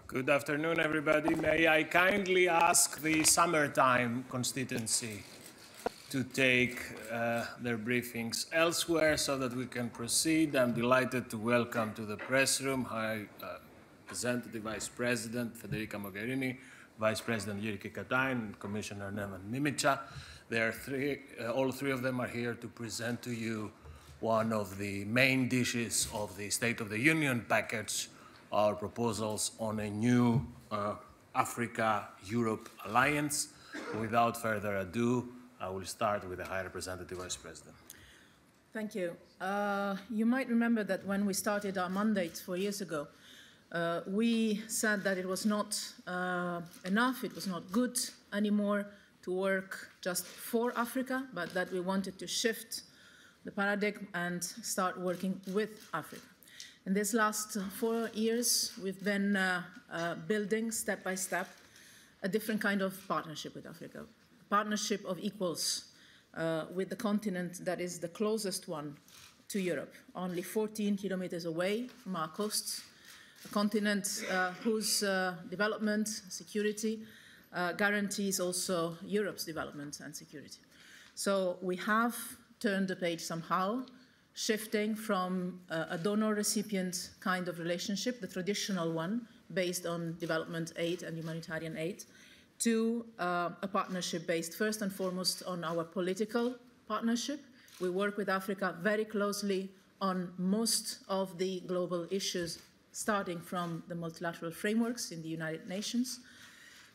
Good afternoon, everybody. May I kindly ask the summertime constituency to take their briefings elsewhere so that we can proceed. I'm delighted to welcome to the press room High Representative Vice President Federica Mogherini, Vice President Jyrki Katainen, and Commissioner Neven Mimica. All three of them are here to present to you one of the main dishes of the State of the Union package, our proposals on a new Africa-Europe alliance. Without further ado, I will start with the High Representative Vice President. Thank you. You might remember that when we started our mandate 4 years ago, we said that it was not enough, it was not good anymore to work just for Africa, but that we wanted to shift the paradigm and start working with Africa. In these last 4 years, we've been building step by step a different kind of partnership with Africa, a partnership of equals with the continent that is the closest one to Europe, only 14 kilometers away from our coasts, a continent whose development, security, guarantees also Europe's development and security. So we have turned the page somehow, shifting from a donor-recipient kind of relationship, the traditional one, based on development aid and humanitarian aid, to a partnership based first and foremost on our political partnership. We work with Africa very closely on most of the global issues, starting from the multilateral frameworks in the United Nations.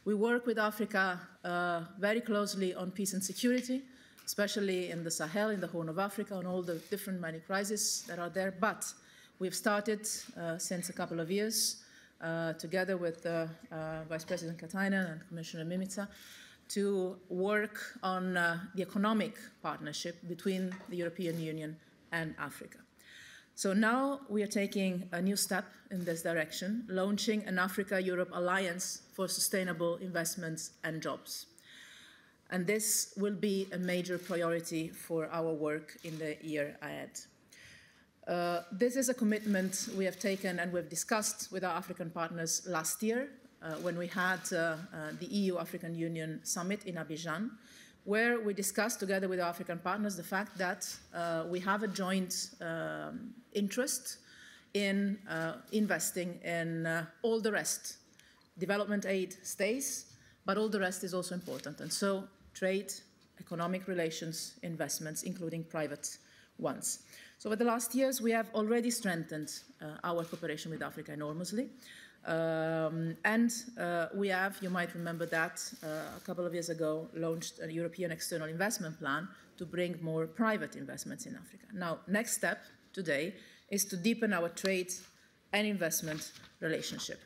We work with Africa very closely on peace and security, especially in the Sahel, in the Horn of Africa, on all the different many crises that are there. But we've started since a couple of years, together with Vice President Katainen and Commissioner Mimica, to work on the economic partnership between the European Union and Africa. So now we are taking a new step in this direction, launching an Africa-Europe Alliance for Sustainable Investments and Jobs. And this will be a major priority for our work in the year ahead. This is a commitment we have taken and we've discussed with our African partners last year when we had the EU-African Union Summit in Abidjan, where we discussed together with our African partners the fact that we have a joint interest in investing in all the rest. Development aid stays, but all the rest is also important. And so trade, economic relations, investments, including private ones. So over the last years, we have already strengthened our cooperation with Africa enormously. We have, you might remember that, a couple of years ago, launched a European External Investment Plan to bring more private investments in Africa. Now, next step today is to deepen our trade and investment relationship.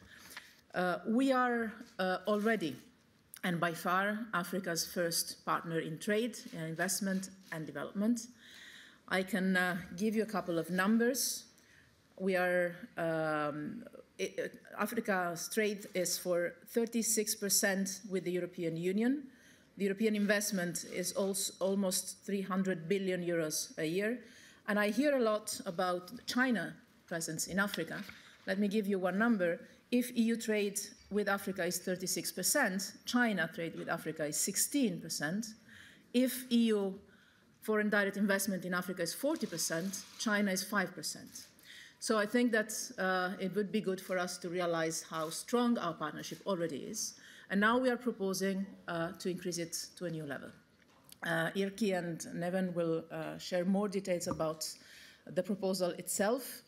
We are already, and by far, Africa's first partner in trade, investment and development. I can give you a couple of numbers. We are, Africa's trade is for 36% with the European Union. The European investment is also almost 300 billion euros a year. And I hear a lot about China presence in Africa. Let me give you one number. If EU trade with Africa is 36%, China trade with Africa is 16%. If EU foreign direct investment in Africa is 40%, China is 5%. So I think that it would be good for us to realize how strong our partnership already is. And now we are proposing to increase it to a new level. Jyrki and Neven will share more details about the proposal itself.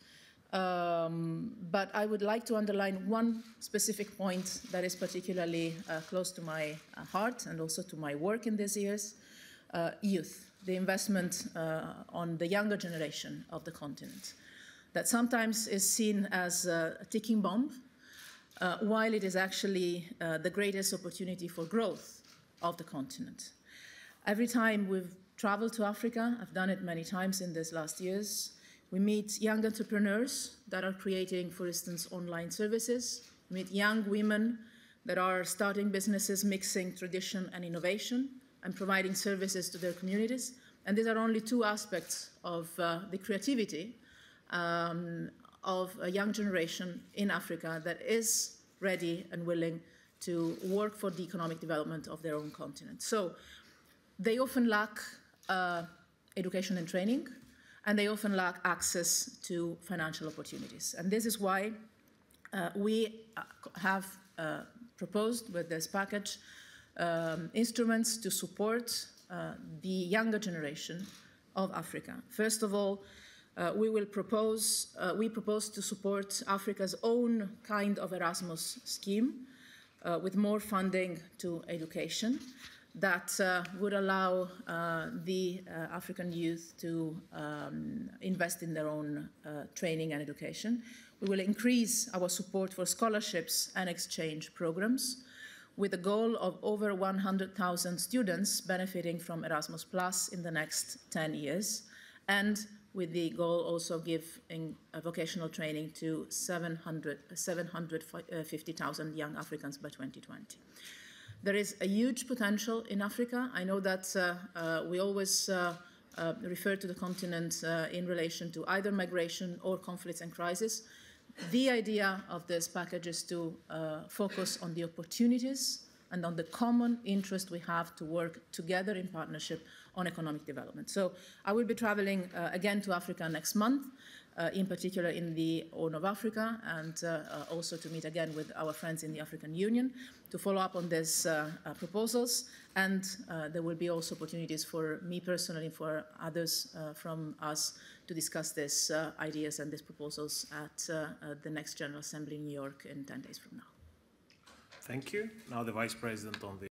But I would like to underline one specific point that is particularly close to my heart and also to my work in these years, youth, the investment on the younger generation of the continent. That sometimes is seen as a ticking bomb, while it is actually the greatest opportunity for growth of the continent. Every time we've traveled to Africa, I've done it many times in these last years, we meet young entrepreneurs that are creating, for instance, online services. We meet young women that are starting businesses, mixing tradition and innovation, and providing services to their communities. And these are only two aspects of the creativity of a young generation in Africa that is ready and willing to work for the economic development of their own continent. So they often lack education and training, and they often lack access to financial opportunities. And this is why we have proposed with this package instruments to support the younger generation of Africa. First of all, we propose to support Africa's own kind of Erasmus scheme with more funding to education that would allow the African youth to invest in their own training and education. We will increase our support for scholarships and exchange programs with a goal of over 100,000 students benefiting from Erasmus Plus in the next 10 years, and with the goal also of giving vocational training to 750,000 young Africans by 2020. There is a huge potential in Africa. I know that we always refer to the continent in relation to either migration or conflicts and crisis. The idea of this package is to focus on the opportunities and on the common interest we have to work together in partnership on economic development. So I will be traveling again to Africa next month, in particular in the Horn of Africa, and also to meet again with our friends in the African Union to follow up on these proposals. And there will be also opportunities for me personally, for others from us, to discuss these ideas and these proposals at the next General Assembly in New York in 10 days from now. Thank you. Now the Vice President on the